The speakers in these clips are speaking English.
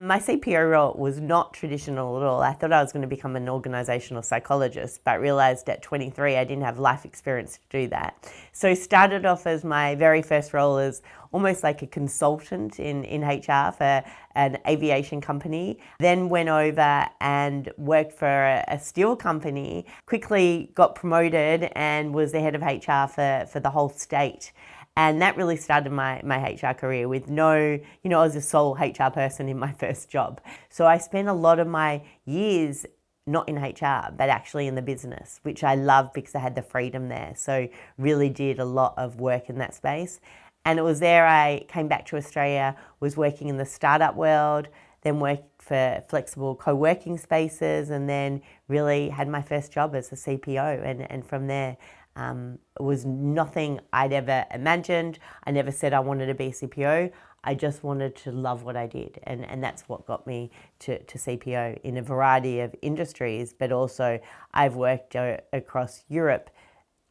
My CPO role was not traditional at all. I thought I was going to become an organisational psychologist, but realised at 23 I didn't have life experience to do that. So started off as my very first role as almost like a consultant in HR for an aviation company. Then went over and worked for a steel company, quickly got promoted and was the head of HR for the whole state. And that really started my HR career with I was a sole HR person in my first job. So I spent a lot of my years not in HR, but actually in the business, which I loved because I had the freedom there. So really did a lot of work in that space. And it was there I came back to Australia, was working in the startup world, then worked for flexible co-working spaces, and then really had my first job as a CPO. And from there, it was nothing I'd ever imagined. I never said I wanted to be a CPO. I just wanted to love what I did. And that's what got me to CPO in a variety of industries. But also I've worked across Europe,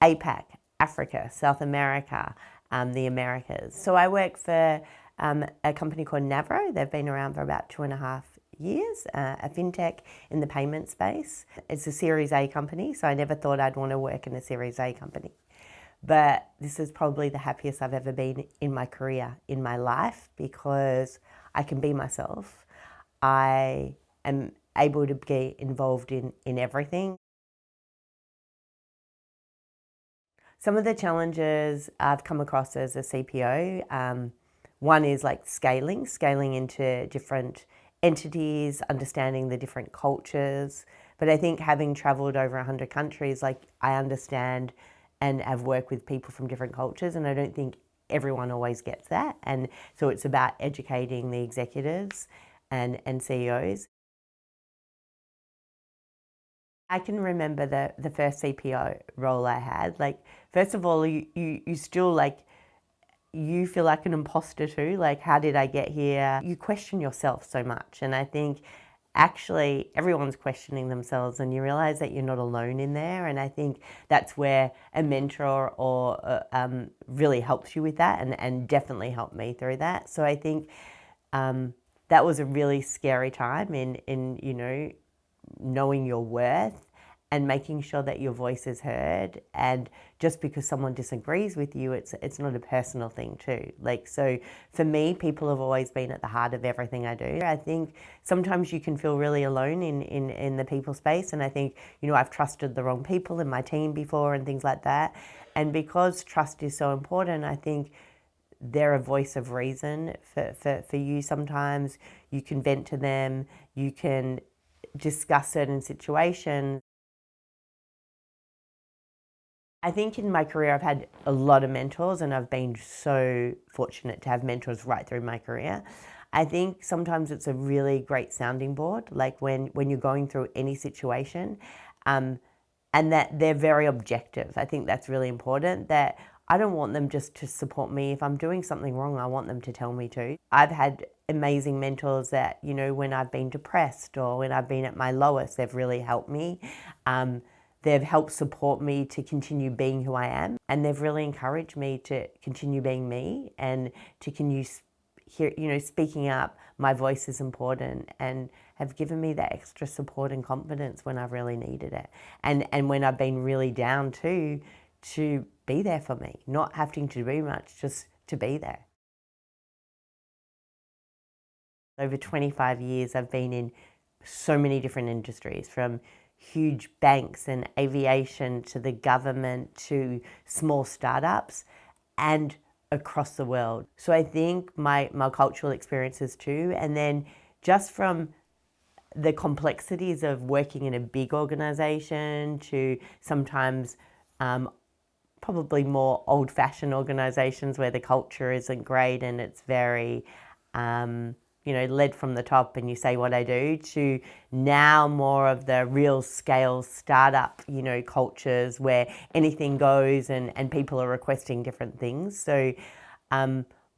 APAC, Africa, South America, the Americas. So I work for a company called Navro. They've been around for about 2.5 years, a fintech in the payment space. It's a Series A company, so I never thought I'd want to work in a Series A company. But this is probably the happiest I've ever been in my career, in my life, because I can be myself. I am able to get involved in everything. Some of the challenges I've come across as a CPO, one is like scaling into different entities, understanding the different cultures. But I think having travelled over 100 countries, like I understand and have worked with people from different cultures, and I don't think everyone always gets that. And so it's about educating the executives and CEOs. I can remember the first CPO role I had. Like, first of all, you still like, you feel like an imposter too. Like, how did I get here? You question yourself so much. And I think actually everyone's questioning themselves, and you realize that you're not alone in there. And I think that's where a mentor or really helps you with that, and definitely helped me through that. So I think that was a really scary time in knowing your worth and making sure that your voice is heard. And just because someone disagrees with you, it's not a personal thing too. Like, so for me, people have always been at the heart of everything I do. I think sometimes you can feel really alone in the people space. And I think, I've trusted the wrong people in my team before and things like that. And because trust is so important, I think they're a voice of reason for you. Sometimes you can vent to them, you can discuss certain situations. I think in my career I've had a lot of mentors, and I've been so fortunate to have mentors right through my career. I think sometimes it's a really great sounding board, like when you're going through any situation, and that they're very objective. I think that's really important, that I don't want them just to support me. If I'm doing something wrong, I want them to tell me to. I've had amazing mentors that, when I've been depressed or when I've been at my lowest, they've really helped me. They've helped support me to continue being who I am, and they've really encouraged me to continue being me and to continue speaking up. My voice is important, and have given me that extra support and confidence when I've really needed it. And when I've been really down too, to be there for me, not having to do much, just to be there. Over 25 years, I've been in so many different industries, from huge banks and aviation to the government to small startups and across the world. So I think my cultural experiences too, and then just from the complexities of working in a big organization to sometimes probably more old-fashioned organizations where the culture isn't great and it's very led from the top and you say what I do, to now more of the real scale startup, cultures where anything goes and people are requesting different things. So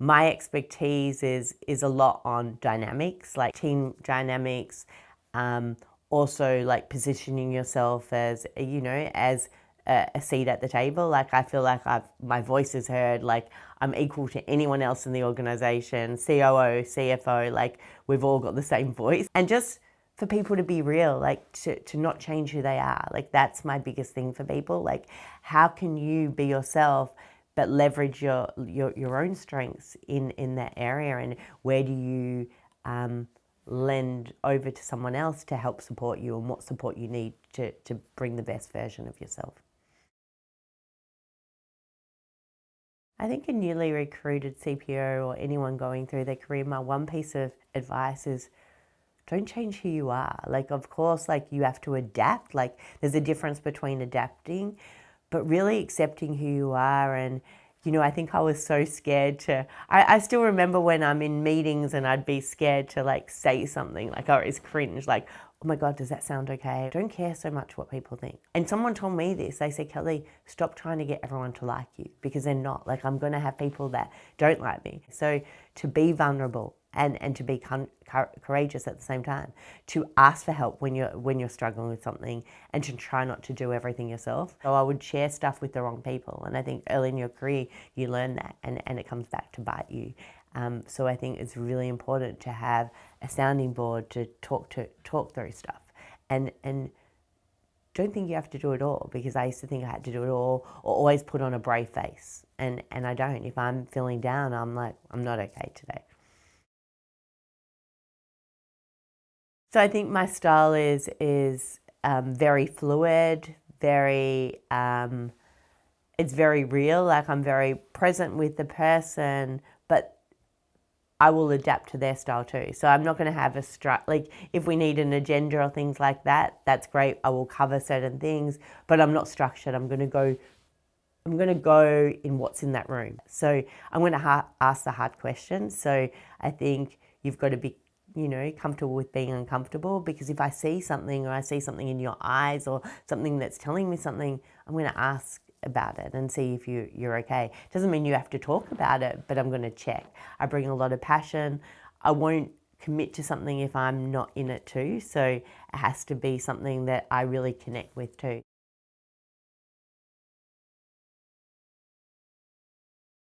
my expertise is a lot on dynamics, like team dynamics, also like positioning yourself as, as a seat at the table. Like I feel like my voice is heard, like I'm equal to anyone else in the organization, COO, CFO, like we've all got the same voice. And just for people to be real, like to not change who they are. Like that's my biggest thing for people. Like how can you be yourself but leverage your own strengths in that area, and where do you lend over to someone else to help support you, and what support you need to bring the best version of yourself. I think a newly recruited CPO or anyone going through their career, my one piece of advice is don't change who you are. Like, of course, like you have to adapt. Like there's a difference between adapting, but really accepting who you are. And, you know, I think I was so scared to, I still remember when I'm in meetings and I'd be scared to like say something, like I always cringe, like, oh my God, does that sound okay? I don't care so much what people think. And someone told me this, they said, Kelly, stop trying to get everyone to like you, because they're not. Like I'm gonna have people that don't like me. So to be vulnerable and to be courageous at the same time, to ask for help when you're struggling with something, and to try not to do everything yourself. So I would share stuff with the wrong people, and I think early in your career you learn that, and it comes back to bite you. So I think it's really important to have a sounding board to talk through stuff, and don't think you have to do it all, because I used to think I had to do it all or always put on a brave face, and I don't. If I'm feeling down, I'm like, I'm not okay today. So I think my style is very fluid, very it's very real. Like I'm very present with the person, but I will adapt to their style too. So I'm not going to have like if we need an agenda or things like that, that's great. I will cover certain things, but I'm not structured. I'm going to go in what's in that room. So I'm going to ask the hard questions. So I think you've got to be, you know, comfortable with being uncomfortable, because if I see something, or I see something in your eyes, or something that's telling me something, I'm going to ask about it and see if you're okay. Doesn't mean you have to talk about it, but I'm going to check. I bring a lot of passion. I won't commit to something if I'm not in it too. So it has to be something that I really connect with too.